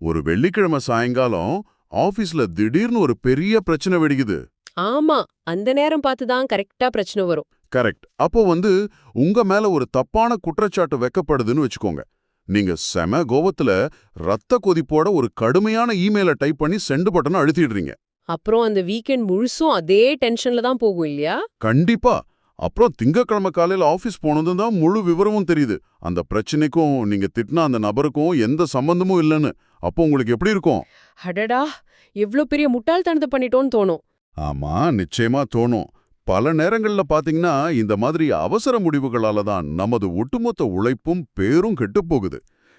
ஒரு வெள்ளிக்கிழமை சாயங்காலம் ஆபீஸ்ல திடீர்னு ஒரு பெரிய பிரச்சனை வெடிக்குது. ஆமா, அந்த நேரம் பார்த்து தான் கரெக்டா பிரச்சனை வரும். கரெக்ட். அப்போ உங்க மேல ஒரு தப்பான குற்றச்சாட்டு வைக்கப்படுதுன்னு வச்சுக்கோங்க. நீங்க செம கோவத்துல ரத்த கொதிப்போட ஒரு கடுமையான இமெயில டைப் பண்ணி சென்ட் பட்டனை அழுத்திடுறீங்க. அப்புறம் அந்த வீக்கெண்ட் முழுசும் அதே டென்ஷன்ல தான் போகும் இல்லையா? கண்டிப்பா. அப்புறம் திங்கக்கிழமை காலையில ஆபீஸ் போனதும் தான் முழு விவரமும் தெரியுது. அந்த பிரச்சனைக்கும் நீங்க திட்டின அந்த நபருக்கும் எந்த சம்பந்தமும் இல்லைன்னு. அப்போ உங்களுக்கு எப்படி இருக்கும்? அடடா, எவ்ளோ பெரிய முட்டாள்தனத்தை பண்ணிட்டோன்னு தோணும். ஆமா, நிச்சயமா தோணும். பல நேரங்கள்ல பாத்தீங்கன்னா இந்த மாதிரி அவசர முடிவுகளால தான் நமது ஒட்டுமொத்த உழைப்பும் பேரும் கெட்டுப்போகுது.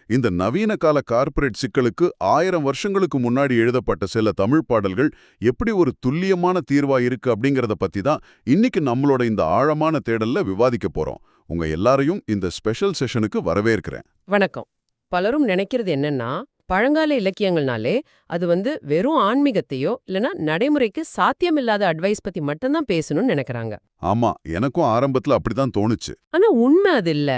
இந்த நவீன கால கார்ப்பரேட் சிக்கலுக்கு 1000 வருஷங்களுக்கு முன்னாடி எழுதப்பட்ட சில தமிழ் பாடல்கள் எப்படி ஒரு துல்லியமான தீர்வா இருக்கு அப்படிங்கறத பத்தி தான் இன்னைக்கு நம்மளோட இந்த ஆழமான தேடல்ல விவாதிக்க போறோம். உங்க எல்லாரையும் இந்த ஸ்பெஷல் செஷனுக்கு வரவேற்கிறேன். வணக்கம். பலரும் நினைக்கிறது என்னன்னா, பழங்கால இலக்கியங்கள்னாலே அது வெறும் ஆன்மீகத்தையோ இல்லனா நடைமுறைக்கு சாத்தியமில்லாத அட்வைஸ் பத்தி மட்டும்தான் பேசணும்னு நினைக்கிறாங்க. ஆமா, எனக்கும் ஆரம்பத்துல அப்படிதான் தோணுச்சு. ஆனா உண்மை அது இல்ல.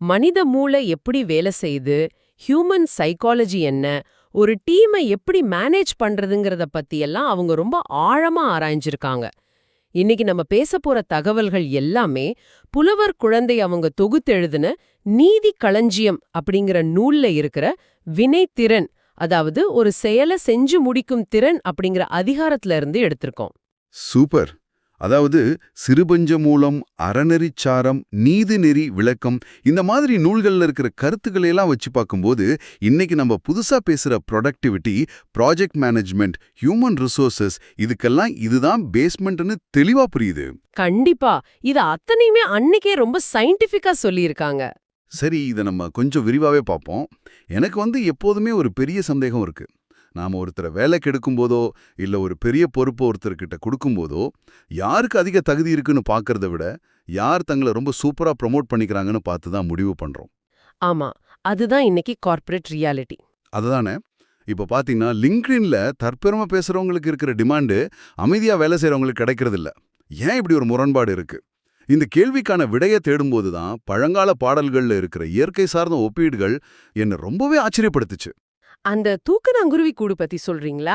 மனித மூளை எப்படி வேலை செய்யுது, ஹியூமன் சைக்காலஜி என்ன, ஒரு டீமை எப்படி மேனேஜ் பண்றதுங்கிறத பத்தி எல்லாம் அவங்க ரொம்ப ஆழமா ஆராய்ஞ்சிருக்காங்க. இன்னைக்கு நம்ம பேச போற தகவல்கள் எல்லாமே புலவர் குழந்தை அவங்க தொகுத்தெழுதின நீதி களஞ்சியம் அப்படிங்கிற நூல்ல இருக்கிற வினைத்திறன், அதாவது ஒரு செயலை செஞ்சு முடிக்கும் திறன் அப்படிங்கிற அதிகாரத்துல இருந்து எடுத்திருக்கோம். சூப்பர். அதாவது சிறுபஞ்ச மூலம், அறநெறிச்சாரம், நீதிநெறி விளக்கம், இந்த மாதிரி நூல்கள்ல இருக்கிற கருத்துக்களையெல்லாம் வச்சு பார்க்கும்போது இன்னைக்கு நம்ம புதுசா பேசுற productivity, project management, human resources, இதுக்கெல்லாம் இதுதான் பேஸ்மெண்ட்னு தெளிவா புரியுது. கண்டிப்பா, இது அத்தனையுமே அன்னைக்கே ரொம்ப சயின்டிஃபிக்கா சொல்லியிருக்காங்க. சரி, இதை நம்ம கொஞ்சம் விரிவாவே பார்ப்போம். எனக்கு எப்போதுமே ஒரு பெரிய சந்தேகம் இருக்கு. நாம ஒருத்தரை வேலைக்கு எடுக்கும்போதோ இல்ல ஒரு பெரிய பொறுப்பை ஒருத்தர்கிட்ட கொடுக்கும்போதோ யாருக்கு அதிக தகுதி இருக்குன்னு பார்க்கறத விட யார் தங்களை ரொம்ப சூப்பரா ப்ரமோட் பண்ணிக்கிறாங்கன்னு பார்த்து தான் முடிவு பண்றோம். ஆமா, அதுதான் இன்னைக்கு கார்ப்பரேட் ரியாலிட்டி. அதுதானே. இப்ப பாத்தீங்கன்னா லிங்க்டின்ல தற்பெருமை பேசுறவங்களுக்கு இருக்கிற டிமாண்டு அமைதியா வேலை செய்யறவங்களுக்கு கிடைக்கிறது இல்ல. ஏன் இப்படி ஒரு முரண்பாடு இருக்கு? இந்த கேள்விக்கான விடையை தேடும்போது தான் பழங்கால பாடல்கள்ல இருக்கிற இயற்கை சார்ந்த ஒப்பீடுகள் என்னை ரொம்பவே ஆச்சரியப்படுத்துச்சு. அந்த தூக்கணாங்குருவி கூடு பத்தி சொல்றீங்களா?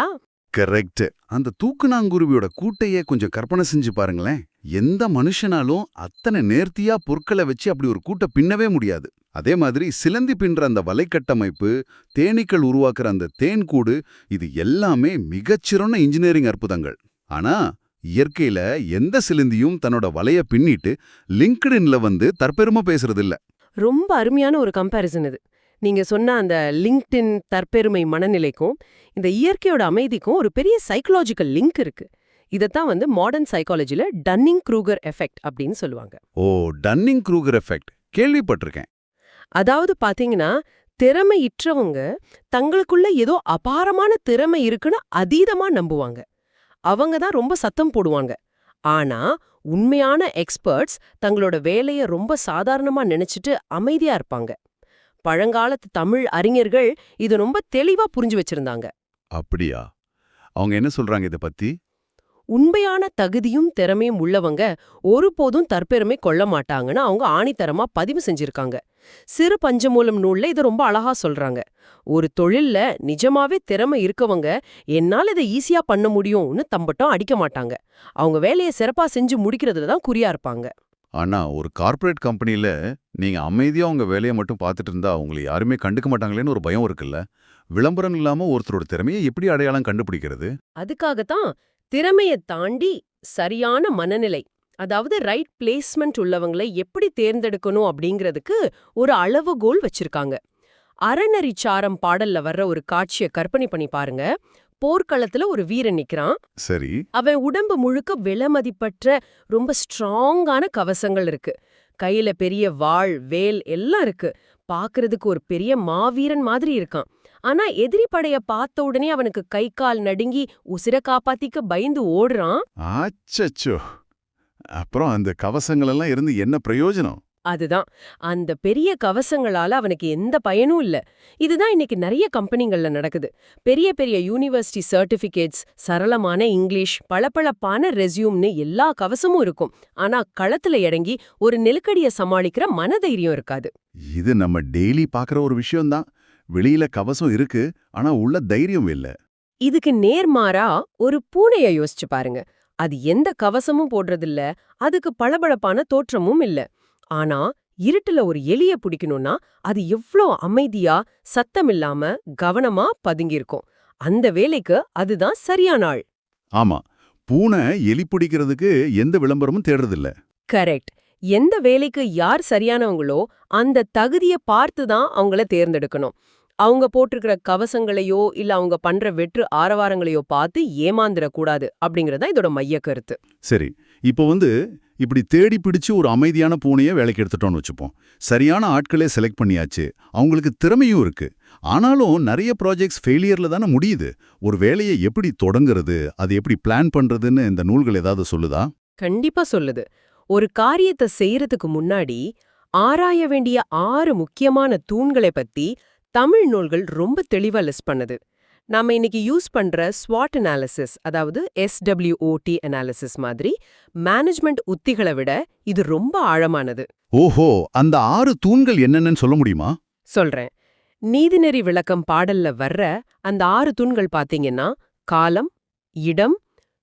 கரெக்ட். அந்த தூக்குநாங்குருவியோட கூட்டையே கொஞ்சம் கற்பனை செஞ்சு பாருங்களேன். எந்த மனுஷனாலும் அத்தனை நேர்த்தியா பொருட்களை வச்சு அப்படி ஒரு கூட்டை பின்னவே முடியாது. அதே மாதிரி சிலந்தி பின்ற அந்த வலைக்கட்டமைப்பு, தேனீக்கள் உருவாக்குற அந்த தேன் கூடு, இது எல்லாமே மிகச்சிறந்த இன்ஜினியரிங் அற்புதங்கள். ஆனா இயற்கையில எந்த சிலந்தியும் தன்னோட வலைய பின்னிட்டு லிங்க்டின்ல தற்பெருமை பேசுறது இல்ல. ரொம்ப அருமையான ஒரு கம்பேரிசன் இது. நீங்க சொன்ன அந்த லிங்க்டின் தற்பெருமை மனநிலைக்கும் இந்த இயற்கையோட அமைதிக்கும் ஒரு பெரிய சைக்கலாஜிக்கல் லிங்க் இருக்கு. இதத்தான் மாடர்ன் சைக்காலஜில டன்னிங் க்ரூகர் எஃபெக்ட் அப்படின்னு சொல்லுவாங்க. ஓ, டன்னிங் க்ரூகர் எஃபெக்ட் கேள்விப்பட்டிருக்கேன். அதாவது பாத்தீங்கன்னா, திறமையிற்றவங்க தங்களுக்குள்ள ஏதோ அபாரமான திறமை இருக்குன்னு அதீதமா நம்புவாங்க. அவங்க தான் ரொம்ப சத்தம் போடுவாங்க. ஆனா உண்மையான எக்ஸ்பர்ட்ஸ் தங்களோட வேலைய ரொம்ப சாதாரணமா நினைச்சிட்டு அமைதியா இருப்பாங்க. பழங்காலத்து தமிழ் அறிஞர்கள் இது ரொம்ப தெளிவா புரிஞ்சு வச்சிருந்தாங்க. அப்படியா? அவங்க என்ன சொல்றாங்க இத பத்தி? உண்மையான தகுதியும் திறமையும் உள்ளவங்க ஒருபோதும் தற்பெருமை கொள்ள மாட்டாங்கன்னு அவங்க ஆணித்தரமா பதிவு செஞ்சிருக்காங்க. சிறு பஞ்சமூலம் நூல்ல இதை ரொம்ப அழகா சொல்றாங்க. ஒரு தொழில்ல நிஜமாவே திறமை இருக்கவங்க என்னால இதை ஈஸியா பண்ண முடியும்னு தம்பட்டம் அடிக்க மாட்டாங்க. அவங்க வேலையை சிறப்பா செஞ்சு முடிக்கிறதுல தான் குறியா இருப்பாங்க. ஆனா ஒரு கார்ப்பரேட் கம்பெனில நீங்க அமைதியா உங்க வேலையை மட்டும் பார்த்துட்டு இருந்தா உங்களை யாருமே கண்டுக்க மாட்டாங்களேன்னு ஒரு பயம் இருக்குல்ல. விளம்பரம் இல்லாம ஒருத்தரோட திறமையை எப்படி அடையாளம் கண்டுபிடிக்கிறது? அதுக்காகத்தான் திறமையை தாண்டி சரியான மனநிலை, அதாவது ரைட் பிளேஸ்மெண்ட் உள்ளவங்களை எப்படி தேர்ந்தெடுக்கணும் அப்படிங்கிறதுக்கு ஒரு அளவுகோல் வச்சிருக்காங்க. அறநெறிச்சாரம் பாடல்ல வர்ற ஒரு காட்சியை கற்பனை பண்ணி பாருங்க. போர்க்களத்துல ஒரு வீரன் நிக்கிறான். சரி. அவன் உடம்பு முழுக்க விலைமதிப்பற்ற ரொம்ப ஸ்ட்ராங்கான கவசங்கள் இருக்கு. கையில பெரிய வாள், வேல் எல்லாம் இருக்கு. பாக்குறதுக்கு ஒரு பெரிய மாவீரன் மாதிரி இருக்கான். ஆனா எதிரி படைய பார்த்த உடனே அவனுக்கு கை கால் நடுங்கி உசிர காப்பாத்திக்க பயந்து ஓடுறான். ஆச்சச்சோ. அப்புறம் அந்த கவசங்கள் எல்லாம் இருந்து என்ன பிரயோஜனம்? அதுதான், அந்த பெரிய கவசங்களால அவனுக்கு எந்த பயனும் இல்ல. இதுதான் இன்னைக்கு நிறைய கம்பெனிகள்ல நடக்குது. பெரிய பெரிய யூனிவர்சிட்டி சர்டிபிகேட்ஸ், சரளமான இங்கிலீஷ், பளபளப்பான ரெஸ்யூம்னு எல்லா கவசமும் இருக்கும். ஆனா களத்துல இறங்கி ஒரு நெருக்கடியை சமாளிக்கிற மனதைரியம் இருக்காது. இது நம்ம டெய்லி பாக்குற ஒரு விஷயம்தான். வெளியில கவசம் இருக்கு, ஆனா உள்ள தைரியம் இல்ல. இதுக்கு நேர்மாறா ஒரு பூனைய யோசிச்சு பாருங்க. அது எந்த கவசமும் போடுறதில்ல, அதுக்கு பளபளப்பான தோற்றமும் இல்ல. ஆனா இருட்டுல ஒரு எலிய பிடிக்கணும்னா அது எவ்ளோ அமைதியா சத்தமில்லாம கவனமா பதுங்கியிருக்கும். அந்த வேலைக்கு அதுதான் சரியான ஆள். ஆமா, பூனை எலி பிடிக்கிறதுக்கு எந்த விளம்பரமும் தேடுறதில்ல. கரெக்ட். எந்த வேலைக்கு யார் சரியானவங்களோ அந்த தகுதிய பார்த்து தான் அவங்கள தேர்ந்தெடுக்கணும். அவங்க போட்டிருக்கிற கவசங்களையோ இல்ல அவங்க பண்ற வெற்று ஆரவாரங்களையோ பார்த்து ஏமாந்துடக் கூடாது அப்படிங்கறதா இதோட மைய கருத்து. சரி, இப்போ இப்படி தேடி பிடிச்சு ஒரு அமைதியான பூனைய வேலைக்கு எடுத்துட்டோம்னு வச்சுப்போம். சரியான ஆட்களே செலக்ட் பண்ணியாச்சு, அவங்களுக்கு திறமையும் இருக்கு. ஆனாலும் நிறைய ப்ராஜெக்ட்ஸ் ஃபெயிலியர்ல தானே முடியுது. ஒரு வேலையை எப்படி தொடங்குறது, அது எப்படி பிளான் பண்றதுன்னு இந்த நூல்கள் ஏதாவது சொல்லுதா? கண்டிப்பா சொல்லுது. ஒரு காரியத்தை செய்யறதுக்கு முன்னாடி ஆராய வேண்டிய 6 முக்கியமான தூண்களை பத்தி தமிழ் நூல்கள் ரொம்ப தெளிவா லிஸ்ட் பண்ணுது. நாம இன்னைக்கு யூஸ் பண்ற ஸ்வாட் அனாலிசிஸ், அதாவது SWOT அனாலிசிஸ் மாதிரி மேனேஜ்மெண்ட் உத்திகளை விட இது ரொம்ப ஆழமானது. ஓஹோ, அந்த 6 தூண்கள் என்னென்னு சொல்ல முடியுமா? சொல்றேன். நீதிநெறி விளக்கம் பாடல்ல வர்ற அந்த 6 தூண்கள் பாத்தீங்கன்னா காலம், இடம்,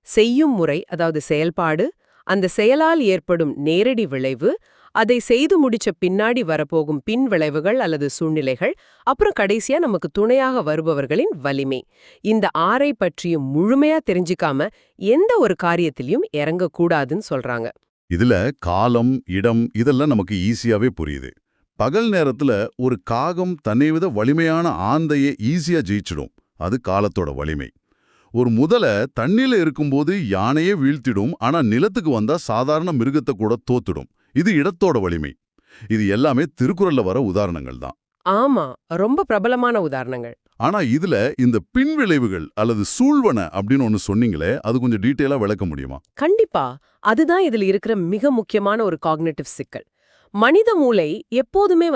செய்யும் முறை அதாவது செயல்பாடு, அந்த செயலால் ஏற்படும் நேரடி விளைவு, அதை செய்து முடிச்ச பின்னாடி வரப்போகும் பின் விளைவுகள் அல்லது சூழ்நிலைகள், அப்புறம் கடைசியா நமக்கு துணையாக வருபவர்களின் வலிமை. இந்த 6ஐ பற்றியும் முழுமையா தெரிஞ்சுக்காம எந்த ஒரு காரியத்திலையும் இறங்கக்கூடாதுன்னு சொல்றாங்க. இதுல காலம், இடம் இதெல்லாம் நமக்கு ஈஸியாவே புரியுது. பகல் நேரத்துல ஒரு காகம் தன்னை விட வலிமையான ஆந்தையை ஈஸியா ஜெயிச்சிடும். அது காலத்தோட வலிமை. ஒரு முதல தண்ணில இருக்கும்போது யானையே வீழ்த்திடும், ஆனா நிலத்துக்கு வந்தா சாதாரண மிருகத்தை கூட தோத்துடும். இது இடத்தோட வலிமை. இது எல்லாமே திருக்குறள்ல வர உதாரணங்கள் தான். ஆமா, ரொம்ப பிரபலமான உதாரணங்கள். ஆனா இதுல இந்த பின்விளைவுகள் அல்லது சூழ்வன அப்படின்னு ஒன்னு சொன்னீங்களே, அது கொஞ்சம் டீட்டெயிலா விளக்க முடியுமா? கண்டிப்பா. அதுதான் இதுல இருக்கிற மிக முக்கியமான ஒரு காக்னிட்டிவ் சிக்கல். மனித மூளை எப்போதுமே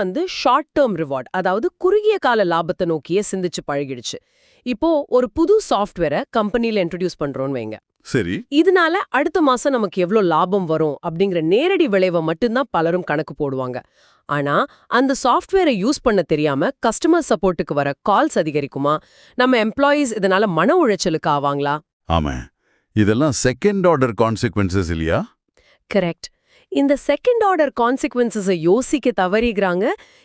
ஷார்ட் டேர்ம் ரிவார்ட், அதாவது குறுகிய கால லாபத்தை நோக்கியே சிந்திச்சு பழகிடுச்சு. இப்போ ஒரு புது சாஃப்ட்வேரை கம்பெனில இன்ட்ரோடியூஸ் பண்றோம்னு வைங்க. சரி. இதனால அடுத்த மாசம் நமக்கு எவ்ளோ லாபம் வரும் அப்படிங்கிற நேரடி விளைவை மட்டும்தான் பலரும் கணக்கு போடுவாங்க. ஆனா அந்த சாஃப்ட்வேரை யூஸ் பண்ண தெரியாம கஸ்டமர் சப்போர்ட்டுக்கு வர கால்ஸ் அதிகரிக்குமா, நம்ம எம்ப்ளாயீஸ் இதனால மன உளைச்சலுக்கு ஆவாங்களா? ஆமா, இதெல்லாம் செகண்ட் ஆர்டர் கான்சிக்வென்சஸ் இல்லையா? கரெக்ட். இந்த செகண்ட் ஆர்டர் கான்சிக்வென்சஸை யோசிக்க தவறிக்கிறாங்க.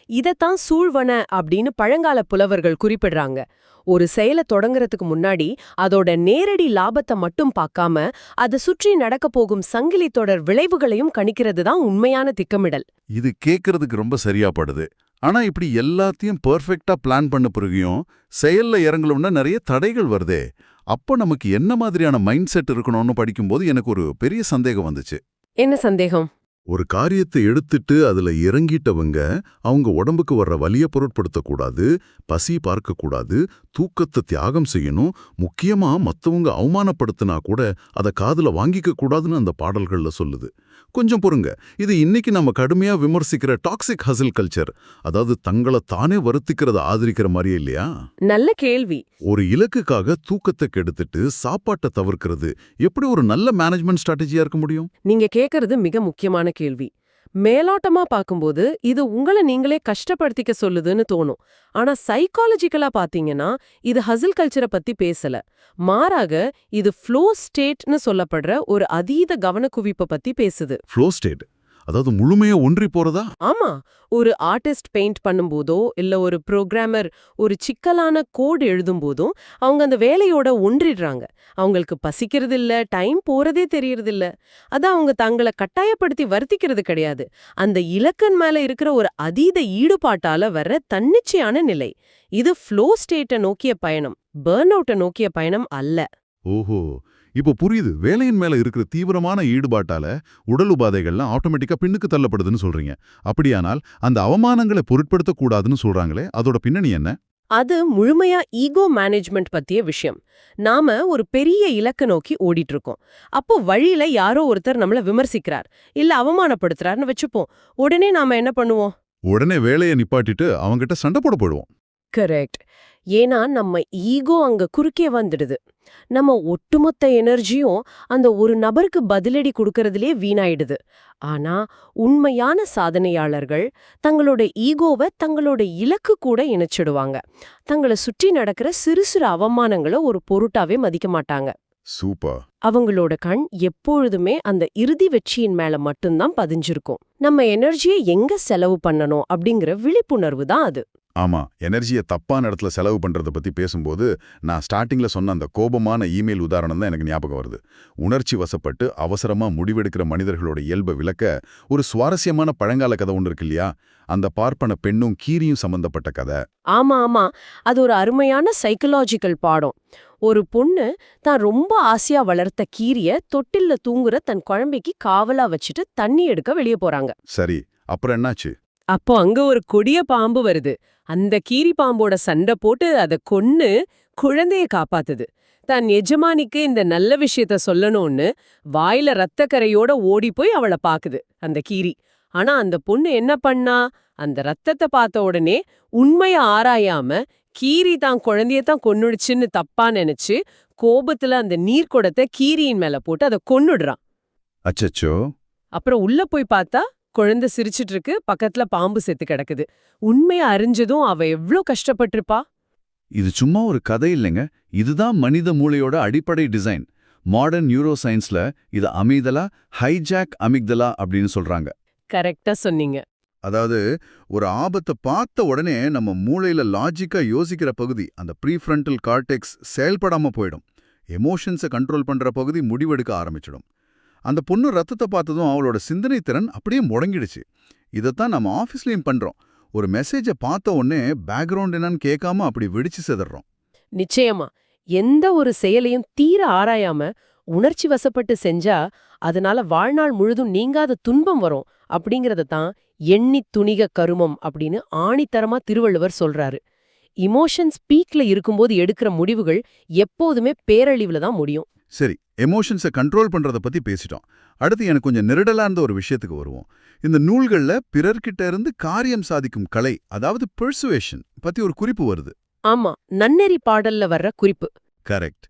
இதத்தான் சூழ்வன அப்படின்னு பழங்கால புலவர்கள் குறிப்பிடுறாங்க. ஒரு செயலை தொடங்குறதுக்கு முன்னாடி அதோட நேரடி லாபத்தை மட்டும் பார்க்காம அதை சுற்றி நடக்க போகும் சங்கிலி தொடர் விளைவுகளையும் கணிக்கிறது தான் உண்மையான திட்டமிடல். இது கேட்கறதுக்கு ரொம்ப சரியா படுது. ஆனா இப்படி எல்லாத்தையும் பெர்ஃபெக்ட்டா பிளான் பண்ண பிறகும் செயல்ல இறங்கணும்னா நிறைய தடைகள் வருதே. அப்போ நமக்கு என்ன மாதிரியான மைண்ட் செட் இருக்கணும்னு படிக்கும்போது எனக்கு ஒரு பெரிய சந்தேகம் வந்துச்சு. என்ன சந்தேகம்? ஒரு காரியத்தை எடுத்துட்டு அதுல இறங்கிட்டவங்க அவங்க உடம்புக்கு வர்ற வலிய பொருட்படுத்தக்கூடாது, பசி பார்க்கக்கூடாது, தூக்கத்தை தியாகம் செய்யணும், முக்கியமா மத்தவங்க அவமானப்படுத்தினா கூட அதை காதுல வாங்கிக்க கூடாதுன்னு அந்த பாடல்கள்ல சொல்லுது. கொஞ்சம் பொறுங்க, இது இன்னைக்கு நம்ம கடுமையா விமர்சிக்கிற டாக்ஸிக் ஹசில் கல்ச்சர், அதாவது தங்களை தானே வருத்திக்கிறத ஆதரிக்கிற மாதிரியே இல்லையா? நல்ல கேள்வி. ஒரு இலக்குக்காக தூக்கத்தை கெடுத்துட்டு சாப்பாட்டை தவிர்க்கிறது எப்படி ஒரு நல்ல மேனேஜ்மெண்ட் ஸ்ட்ராட்டஜியா இருக்க முடியும்? நீங்க கேக்குறது மிக முக்கியமான கேள்வி. மேலோட்டமா பாக்கும்போது இது உங்களை நீங்களே கஷ்டப்படுத்திக்க சொல்லுதுன்னு தோணும். ஆனா சைக்காலஜிக்கலா பாத்தீங்கன்னா இது ஹசில் கல்ச்சரை பத்தி பேசல. மாறாக இது ஃப்ளோ ஸ்டேட்னு சொல்லப்படுற ஒரு அதீத கவனக்குவிப்பை பத்தி பேசுது. ஃப்ளோ ஸ்டேட், அதாவது முழுமையா ஒன்றி போறதா? ஆமா, ஒரு ஆர்டிஸ்ட் பெயிண்ட் பண்ணும்போதோ இல்ல ஒரு புரோகிராமர் ஒரு சிக்கலான கோட் எழுதும்போதும் அவங்க அந்த வேலையோட ஒன்றிடுறாங்க. அவங்களுக்கு பசிக்கிறது இல்ல, டைம் போறதே தெரியறதில்ல. அதான் அவங்க தங்களை கட்டாயப்படுத்தி வருத்திக்கிறது கிடையாது. அந்த இலக்கன் மேல இருக்கிற ஒரு அதீத ஈடுபாட்டால வர்ற தன்னிச்சையான நிலை. இது ஃப்ளோ ஸ்டேட்டை நோக்கிய பயணம், பர்ன் அவுட்டை நோக்கிய பயணம் அல்ல. ஓஹோ, இப்போ புரியுது. வேலையின் மேல இருக்கிற தீவிரமான ஈடுபாட்டால உடல் உபாதைகள்லாம் ஆட்டோமேட்டிக்கா பின்னுக்கு தள்ளப்படுதுன்னு சொல்றீங்க. அப்படியானால் அந்த அவமானங்களை பொருட்படுத்தக்கூடாதுன்னு சொல்றாங்களே, அதோட பின்னணி என்ன? அது முழுமையா ஈகோ மேனேஜ்மெண்ட் பத்திய விஷயம். நாம ஒரு பெரிய இலக்க நோக்கி ஓடிட்டு இருக்கோம். அப்போ வழியில யாரோ ஒருத்தர் நம்மள விமர்சிக்கிறார் இல்ல அவமானப்படுத்துறாருன்னு வச்சுப்போம். உடனே நாம என்ன பண்ணுவோம்? உடனே வேலையை நிப்பாட்டிட்டு அவங்கிட்ட சண்டை போட போயிடுவோம். கரெக்ட். ஏன்னா நம்ம ஈகோ அங்க குறுக்கே வந்துடுது. நம்ம ஒட்டுமொத்த எனர்ஜியும் அந்த ஒரு நபருக்கு பதிலடி கொடுக்கறதுலயே வீணாயிடுது. ஆனா உண்மையான சாதனையாளர்கள் தங்களோட ஈகோவை தங்களோட இலக்கு கூட இணைச்சிடுவாங்க. தங்களை சுற்றி நடக்கிற சிறு சிறு அவமானங்களை ஒரு பொருட்டாவே மதிக்க மாட்டாங்க. சூப்பர். அவங்களோட கண் எப்பொழுதுமே அந்த இறுதி வெற்றியின் மேல மட்டும்தான் பதிஞ்சிருக்கும். நம்ம எனர்ஜியை எங்க செலவு பண்ணணும் அப்படிங்கிற விழிப்புணர்வு தான் அது. ஆமா, எனர்ஜியை தப்பான இடத்துல செலவு பண்றத பத்தி பேசும்போது நான் ஸ்டார்டிங்ல சொன்ன அந்த கோபமான இமெயில் உதாரணம் தான் எனக்கு ஞாபகம் வருது. உணர்ச்சி வசப்பட்டு அவசரமா முடிவெடுக்கிற மனிதர்களோட இயல்பை விளக்க ஒரு சுவாரஸ்யமான பழங்கால கதை ஒன்று இருக்கு இல்லையா? அந்த பார்ப்பன பெண்ணும் கீரியும் சம்பந்தப்பட்ட கதை. ஆமா ஆமா, அது ஒரு அருமையான சைக்கலாஜிக்கல் பாடம். ஒரு பொண்ணு தான் ரொம்ப ஆசையா வளர்த்த கீரிய தொட்டில்ல தூங்குற தன் குழந்தைக்கு காவலா வச்சுட்டு தண்ணி எடுக்க வெளியே போறாங்க. சரி, அப்புறம் என்னாச்சு? அப்போ அங்க ஒரு கொடிய பாம்பு வருது. அந்த கீரி பாம்போட சண்டை போட்டு அத கொன்னு குழந்தைய காப்பாத்துது. தன் எஜமானிக்கு இந்த நல்ல விஷயத்த சொல்லணும்னு வாயில ரத்தக்கரையோட ஓடி போய் அவளை பாக்குது அந்த கீரி. ஆனா அந்த பொண்ணு என்ன பண்ணா? அந்த ரத்தத்தை பார்த்த உடனே உண்மைய ஆராயாம கீரி தான் குழந்தையத்தான் கொன்னுடுச்சுன்னு தப்பா நினைச்சு கோபத்துல அந்த நீர்க்குடத்தை கீரியின் மேல போட்டு அதை கொன்னுடுறான். அச்சச்சோ. அப்புறம் உள்ள போய் பார்த்தா குழந்தை சிரிச்சிட்டு இருக்கு, பக்கத்துல பாம்பு செத்து கிடக்குது. உண்மையா அறிஞ்சதும் அவ எவ்ளோ கஷ்டப்பட்டிருப்பா. இது சும்மா ஒரு கதை இல்லைங்க. இதுதான் மனித மூளையோட அடிப்படை டிசைன். மாடர்ன் நியூரோ சயின்ஸ்ல இது அமிகதலா, ஹைஜாக் அமிக்தலா அப்படின்னு சொல்றாங்க. கரெக்டா சொன்னீங்க. அதாவது ஒரு ஆபத்தை பார்த்த உடனே நம்ம மூளையில லாஜிக்கா யோசிக்கிற பகுதி, அந்த ப்ரீஃப்ரண்டல் கார்டெக்ஸ் செயல்படாம போயிடும். எமோஷன்ஸை கண்ட்ரோல் பண்ற பகுதி முடிவெடுக்க ஆரம்பிச்சிடும். அந்த பொண்ணு ரத்தத்தை பார்த்ததும் அவளோட சிந்தனை திறன் அப்படியே முடங்கிடுச்சு. இதைத்தான் நம்ம ஆஃபீஸ்லயும் பண்றோம். ஒரு மெசேஜை பார்த்த உடனே பேக்ரவுண்ட் என்னன்னு கேட்காம அப்படி வெடிச்சு சிதறோம். நிச்சயமா. எந்த ஒரு செயலையும் தீர ஆராயாம உணர்ச்சி வசப்பட்டு செஞ்சா அதனால வாழ்நாள் முழுதும் நீங்காத துன்பம் வரும் அப்படிங்கறத தான் எண்ணி துணிக கருமம் அப்படின்னு ஆணித்தரமா திருவள்ளுவர் சொல்றாரு. இமோஷன்ஸ் பீக்ல இருக்கும்போது எடுக்கிற முடிவுகள் எப்போதுமே பேரழிவுல தான் முடியும். சரி, எமோஷன்ஸை கண்ட்ரோல் பண்றத பத்தி பேசிட்டோம். அடுத்து எனக்கு கொஞ்சம் நெருடலா இருந்த ஒரு விஷயத்துக்கு வருவோம். இந்த நூல்கள்ல பிறர்கிட்ட இருந்து காரியம் சாதிக்கும் கலை, அதாவது பெர்சுவேஷன் பத்தி ஒரு குறிப்பு வருது. ஆமா, நன்னெறி பாடல்ல வர்ற குறிப்பு. கரெக்ட்.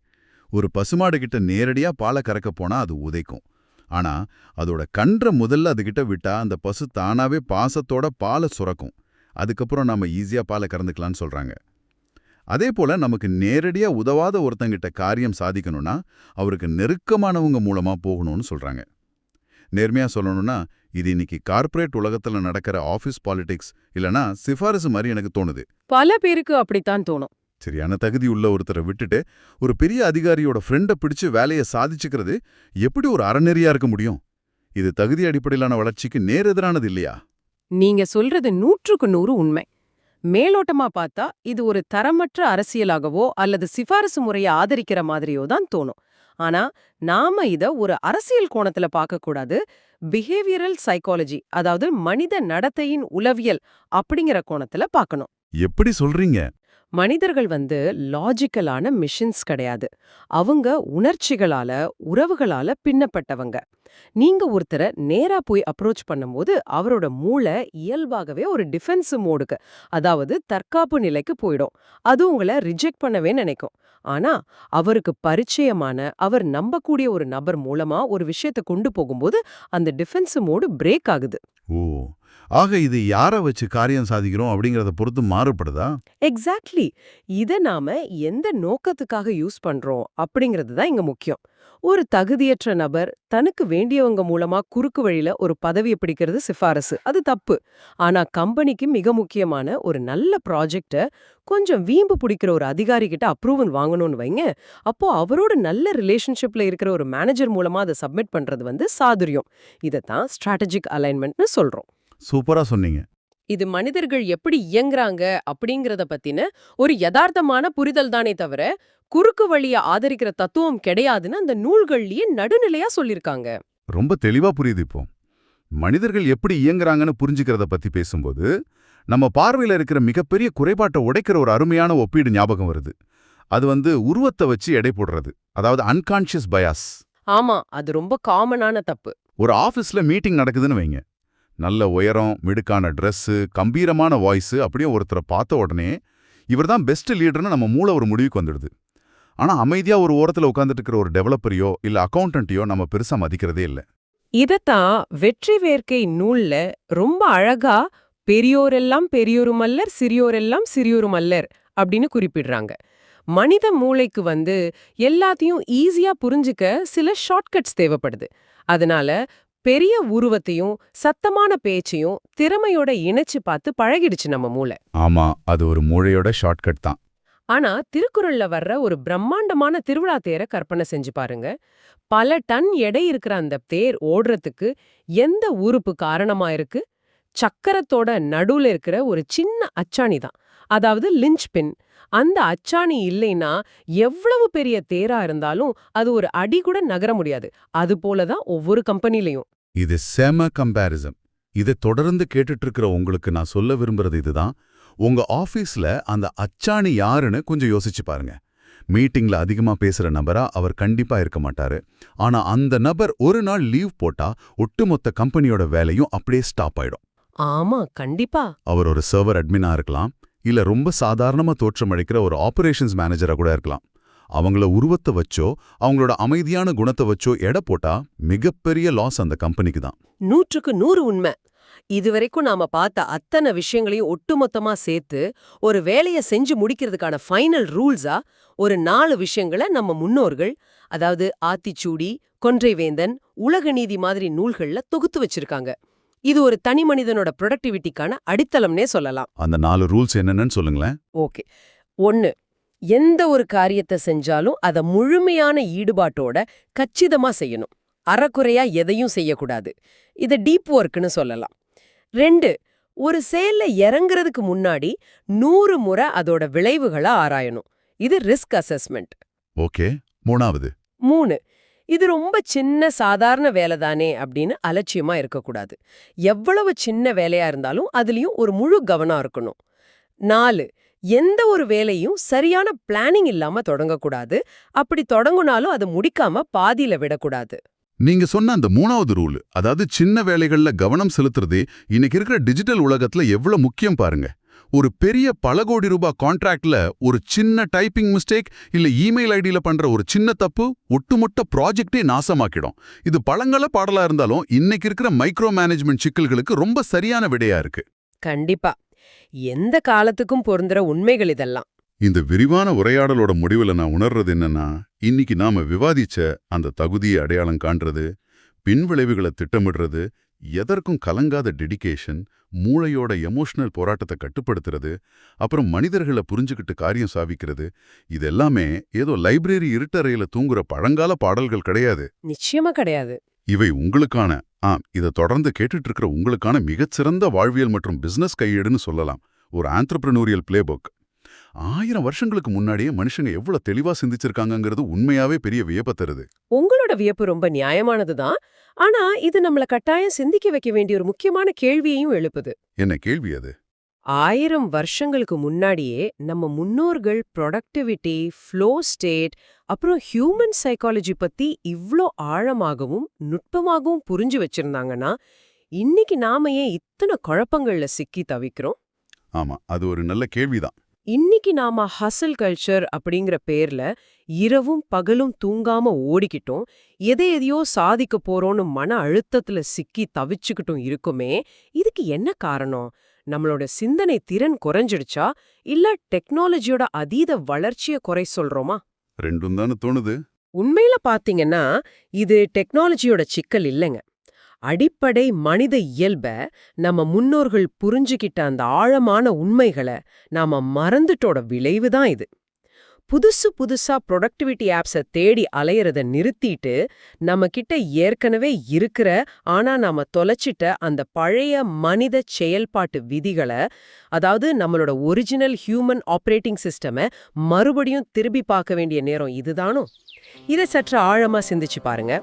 ஒரு பசுமாடு கிட்ட நேரடியா பாலை கறக்க போனா அது உதைக்கும். ஆனா அதோட கன்றை முதல்ல அதுகிட்ட விட்டா அந்த பசு தானாவே பாசத்தோட பாலை சுரக்கும். அதுக்கப்புறம் நாம ஈஸியா பாலை கறந்துக்கலாம்னு சொல்றாங்க. அதே போல நமக்கு நேரடியா உதவாத ஒருத்தங்கிட்ட காரியம் சாதிக்கணும்னா அவருக்கு நெருக்கமானவங்க மூலமா போகணும்னு சொல்றாங்க. நேர்மையா சொல்லணும்னா இது இன்னைக்கு கார்ப்பரேட் உலகத்துல நடக்கிற ஆஃபீஸ் பாலிடிக்ஸ் இல்லனா சிபாரிசு மாதிரி எனக்கு தோணுது. பல பேருக்கு அப்படித்தான் தோணும். சரியான தகுதி உள்ள ஒருத்தரை விட்டுட்டு ஒரு பெரிய அதிகாரியோட ஃப்ரெண்டை பிடிச்சு வேலையை சாதிச்சுக்கிறது எப்படி ஒரு அறநெறியா இருக்க முடியும்? இது தகுதி அடிப்படையிலான வளர்ச்சிக்கு நேரெதிரானது இல்லையா? நீங்க சொல்றது 100% உண்மை. மேலோட்டமா பார்த்தா இது ஒரு தரமற்ற அரசியலாகவோ அல்லது சிபாரிசு முறையை ஆதரிக்கிற மாதிரியோ தான் தோணும். ஆனா நாம இத ஒரு அரசியல் கோணத்துல பார்க்க கூடாது. பிஹேவியரல் சைக்காலஜி, அதாவது மனித நடத்தையின் உளவியல் அப்படிங்கிற கோணத்துல பார்க்கணும். எப்படி சொல்றீங்க? மனிதர்கள் லாஜிக்கலான மிஷின்ஸ் கிடையாது. அவங்க உணர்ச்சிகளால, உறவுகளால பின்னப்பட்டவங்க. நீங்க ஒருத்தரை நேரா போய் அப்ரோச் பண்ணும்போது அவரோட மூளை இயல்பாகவே ஒரு டிஃபென்சிவ் மோடுக்கு, அதாவது தற்காப்பு நிலைக்கு போயிடும். அது உங்களை ரிஜெக்ட் பண்ணவே நினைக்கும். ஆனா அவருக்கு பரிச்சயமான, அவர் நம்பக்கூடிய ஒரு நபர் மூலமா ஒரு விஷயத்தை கொண்டு போகும்போது அந்த டிஃபென்சிவ் மோடு பிரேக் ஆகுது. ஓ, ஆக இது யாரை வச்சு காரியம் சாதிக்கிறோம் அப்படிங்கறத பொறுத்து மாறுபடுதா? எக்ஸாக்ட்லி. இத நாம எந்த நோக்கத்துக்காக யூஸ் பண்றோம் அப்படிங்கிறது தான் இங்க முக்கியம். ஒரு தகுதியற்ற நபர் தனக்கு வேண்டியவங்க மூலமா குறுக்கு வழியில ஒரு பதவியை பிடிக்கிறது சிபாரசு, அது தப்பு. ஆனா கம்பெனிக்கு மிக முக்கியமான ஒரு நல்ல ப்ராஜெக்ட கொஞ்சம் வீம்பு பிடிக்கிற ஒரு அதிகாரி கிட்ட அப்ரூவல் வாங்கணும்னு வைங்க, அப்போ அவரோட நல்ல ரிலேஷன்ஷிப்ல இருக்கிற ஒரு மேனேஜர் மூலமா அதை சப்மிட் பண்றது சாதுரியம். இதைத்தான் ஸ்ட்ராட்டஜிக் அலைன்மெண்ட்னு சொல்றோம். சூப்பரா சொன்னீங்க. இது மனிதர்கள் எப்படி இயங்குறாங்க அப்படிங்கறத பத்தின ஒரு யதார்த்தமான புரிதல் தானே தவிர குறுக்கு வழிய ஆதரிக்கிற தத்துவம் கிடையாதுன்னு அந்த நூல்கள்லயே நடுநிலையா சொல்லிருக்காங்க. ரொம்ப தெளிவா புரியுது. இப்போ மனிதர்கள் எப்படி இயங்குறாங்கன்னு புரிஞ்சுக்கிறத பத்தி பேசும்போது நம்ம பார்வையில இருக்கிற மிகப்பெரிய குறைபாட்டை உடைக்கிற ஒரு அருமையான ஒப்பீடு ஞாபகம் வருது. அது உருவத்தை வச்சு எடை போடுறது, அதாவது அன்கான்ஷியஸ் பயாஸ். ஆமா, அது ரொம்ப காமனான தப்பு. ஒரு ஆபீஸ்ல மீட்டிங் நடக்குதுன்னு வைங்க. நல்ல உயரம், மிடுக்கான ட்ரெஸ்ஸு, கம்பீரமான வாய்ஸு, அப்படியே ஒருத்தரை பார்த்த உடனே இவர்தான் பெஸ்ட் லீடர்னு நம்ம மூளை ஒரு முடிவுக்கு வந்துடுது. ஆனா அமைதியா ஒரு ஓரத்துல உட்கார்ந்துட்டு இருக்கிற ஒரு டெவலப்பரையோ இல்ல அக்கௌண்டன்ட்டையோ நம்ம பெருசா மதிக்கிறதே இல்ல. இதத்தான் வெற்றி வேர்க்கை நூல்ல ரொம்ப அழகா பெரியோரெல்லாம் பெரியோருமல்லர், சிறியோரெல்லாம் சிறியோருமல்லர் அப்படின்னு குறிப்பிடுறாங்க. மனித மூளைக்கு எல்லாத்தையும் ஈஸியா புரிஞ்சுக்க சில ஷார்ட்கட்ஸ் தேவைப்படுது. அதனால பெரிய உருவத்தையும் சத்தமான பேச்சையும் திறமையோட இணைச்சு பார்த்து பழகிடுச்சு நம்ம மூளை. ஆமா, அது ஒரு மூளையோட ஷார்ட்கட் தான். ஆனா திருக்குறள்ல வர்ற ஒரு பிரம்மாண்டமான திருவிழா தேரை கற்பனை செஞ்சு பாருங்க. பல டன் எடை இருக்கிற அந்த தேர் ஓடுறதுக்கு எந்த உறுப்பு காரணமா இருக்கு? சக்கரத்தோட நடுவுல இருக்கிற ஒரு சின்ன அச்சாணி தான், அதாவது லிஞ்ச் பின். அந்த அச்சாணி இல்லைன்னா எவ்வளவு பெரிய தேரா இருந்தாலும் அது ஒரு அடி கூட நகர முடியாது. அது போலதான் ஒவ்வொரு கம்பெனிலையும். இது செம கம்பேரிசன். இதை தொடர்ந்து கேட்டுட்டு இருக்கிற உங்களுக்கு நான் சொல்ல விரும்புறது இதுதான். உங்க ஆபீஸ்ல அந்த அச்சாணி யாருன்னு கொஞ்சம் யோசிச்சு பாருங்க. மீட்டிங்ல அதிகமா பேசுற நபரா அவர் கண்டிப்பா இருக்க மாட்டாரு. ஆனா அந்த நபர் ஒரு நாள் லீவ் போட்டா ஒட்டுமொத்த கம்பெனியோட வேலையும் அப்படியே ஸ்டாப் ஆயிடும். ஆமா, கண்டிப்பா. அவர் ஒரு சர்வர் அட்மினா இருக்கலாம், இல்ல ரொம்ப சாதாரணமா தோற்றமளிக்கிற ஒரு ஆபரேஷன்ஸ் மேனேஜரா கூட இருக்கலாம். அவங்கள உருவத்தை வச்சோ அவங்களோட அமைதியான குணத்தை வச்சோ எடை போட்டா மிகப்பெரிய லாஸ் அந்த கம்பெனிக்கு தான். 100க்கு 100 உண்மை. இதுவரைக்கும் நாம பார்த்த அத்தனை விஷயங்களையும் ஒட்டுமொத்தமா சேர்த்து ஒரு வேலையை செஞ்சு முடிக்கிறதுக்கான ஃபைனல் ரூல்ஸா ஒரு 4 விஷயங்களை நம்ம முன்னோர்கள், அதாவது ஆத்திச்சூடி, கொன்றைவேந்தன், உலக நீதி மாதிரி நூல்கள்ல தொகுத்து வச்சிருக்காங்க. இது ஒரு தனி மனிதனோட ப்ரொடக்டிவிட்டிக்கான அடித்தளம்னே சொல்லலாம். அந்த 4 ரூல்ஸ் என்னன்னு சொல்லுங்களேன். ஓகே. 1. எந்த ஒரு காரியத்தை செஞ்சாலும் அதை முழுமையான ஈடுபாட்டோட கச்சிதமா செய்யணும். அறக்குறையா எதையும் செய்யக்கூடாது. இதை டீப் ஒர்க்னு சொல்லலாம். 2. ஒரு செயல்ல இறங்குறதுக்கு முன்னாடி 100 முறை அதோட விளைவுகளை ஆராயணும். இது ரிஸ்க் அசஸ்மெண்ட். ஓகே. 3. 3. இது ரொம்ப சின்ன சாதாரண வேலை தானே அப்படின்னு அலட்சியமா இருக்கக்கூடாது. எவ்வளவு சின்ன வேலையா இருந்தாலும் அதுலயும் ஒரு முழு கவனம் இருக்கணும். 4. எந்த ஒரு வேலையும் சரியான பிளானிங் இல்லாம தொடங்கக்கூடாது. அப்படி தொடங்குனாலும் அதை முடிக்காம பாதியில விடக்கூடாது. நீங்க சொன்ன அந்த 3வது ரூல், அதாவது சின்ன வேலைகள்ல கவனம் செலுத்துறதே இன்னைக்கு இருக்கிற டிஜிட்டல் உலகத்துல எவ்வளவு முக்கியம் பாருங்க. ஒரு பெரிய பல கோடி ரூபாய் கான்ட்ராக்ட்ல ஒரு சின்ன டைப்பிங் மிஸ்டேக் இல்ல இமெயில் ஐடியில பண்ற ஒரு சின்ன தப்பு ஒட்டுமொத்த ப்ராஜெக்டே நாசமாக்கிடும். இது பழங்கால பாடலா இருந்தாலும் இன்னைக்கு இருக்கிற மைக்ரோ மேனேஜ்மெண்ட் சிக்கல்களுக்கு ரொம்ப சரியான விடையா இருக்கு. கண்டிப்பா. எந்த காலத்துக்கும் பொருந்துற உண்மைகள் இதெல்லாம். இந்த விரிவான உரையாடலோட முடிவுல நான் உணர்றது என்னன்னா, இன்னைக்கு நாம விவாதிச்ச அந்த தகுதியை அடையாளம் காண்றது, பின்விளைவுகளை திட்டமிடுறது, எதற்கும் கலங்காத டெடிகேஷன், மூளையோட எமோஷனல் போராட்டத்தை கட்டுப்படுத்துறது, அப்புறம் மனிதர்களை புரிஞ்சுக்கிட்டு காரியம் சாதிக்கிறது, இதெல்லாமே ஏதோ லைப்ரரி இருட்டறையில தூங்குற பழங்கால பாடல்கள் கிடையாது. நிச்சயமா கிடையாது. இவை உங்களுக்கான, இதை தொடர்ந்து கேட்டுட்டு இருக்கிற உங்களுக்கான மிகச்சிறந்த வாழ்வியல் மற்றும் பிசினஸ் கையேடுன்னு சொல்லலாம். ஒரு ஆண்டர்பிரனூரியல் பிளேபுக். 1000 வருஷங்களுக்கு முன்னாடியே மனுஷங்க எவ்வளவு தெளிவா சிந்திச்சிருக்காங்கங்கிறது உண்மையாவே பெரிய வியப்பை தருது. உங்களோட வியப்பு ரொம்ப நியாயமானதுதான். ஆனா இது நம்மள கட்டாயம் சிந்திக்க வைக்க வேண்டிய ஒரு முக்கியமான கேள்வியையும் எழுப்புது. என்ன கேள்வி அது? 1000 வருஷங்களுக்கு முன்னாடியே நம்ம முன்னோர்கள் ப்ரொடக்டிவிட்டி, ஃப்ளோ ஸ்டேட், அப்புறம் ஹியூமன் சைக்காலஜி பத்தி இவ்ளோ ஆழமாகவும் நுட்பமாகவும் புரிஞ்சு வச்சிருந்தாங்கன்னா இன்னைக்கு நாம ஏன் இத்தனை குழப்பங்கள்ல சிக்கி தவிக்கிறோம்? ஆமா, அது ஒரு நல்ல கேள்விதான். இன்னைக்கு நாம ஹசல் கல்ச்சர் அப்படிங்கிற பேர்ல இரவும் பகலும் தூங்காம ஓடிக்கிட்டோம், எதையோ சாதிக்க போறோம்னு மன அழுத்தத்துல சிக்கி தவிச்சுக்கிட்டும் இருக்குமே. இதுக்கு என்ன காரணம்? நம்மளோட சிந்தனை திறன் குறைஞ்சிடுச்சா, இல்ல டெக்னாலஜியோட அதீத வளர்ச்சிய குறை சொல்றோமா? ரெண்டும் தானே தோணுது. உண்மையில பாத்தீங்கன்னா இது டெக்னாலஜியோட சிக்கல் இல்லைங்க. அடிப்படை மனித இயல்ப நம்ம முன்னோர்கள் புரிஞ்சுக்கிட்ட அந்த ஆழமான உண்மைகளை நாம மறந்துட்டோட விளைவுதான் இது. புதுசா ப்ரொடக்டிவிட்டி ஆப்ஸை தேடி அலையறத நிறுத்திட்டு நம்ம கிட்ட ஏற்கனவே இருக்கிற ஆனா நாம தொலைச்சிட்ட அந்த பழைய மனித செயல்பாட்டு விதிகளை, அதாவது நம்மளோட ஒரிஜினல் ஹியூமன் ஆப்ரேட்டிங் சிஸ்டமை மறுபடியும் திரும்பி பார்க்க வேண்டிய நேரம் இதுதானோ? இதை சற்று ஆழமா சிந்திச்சு பாருங்க.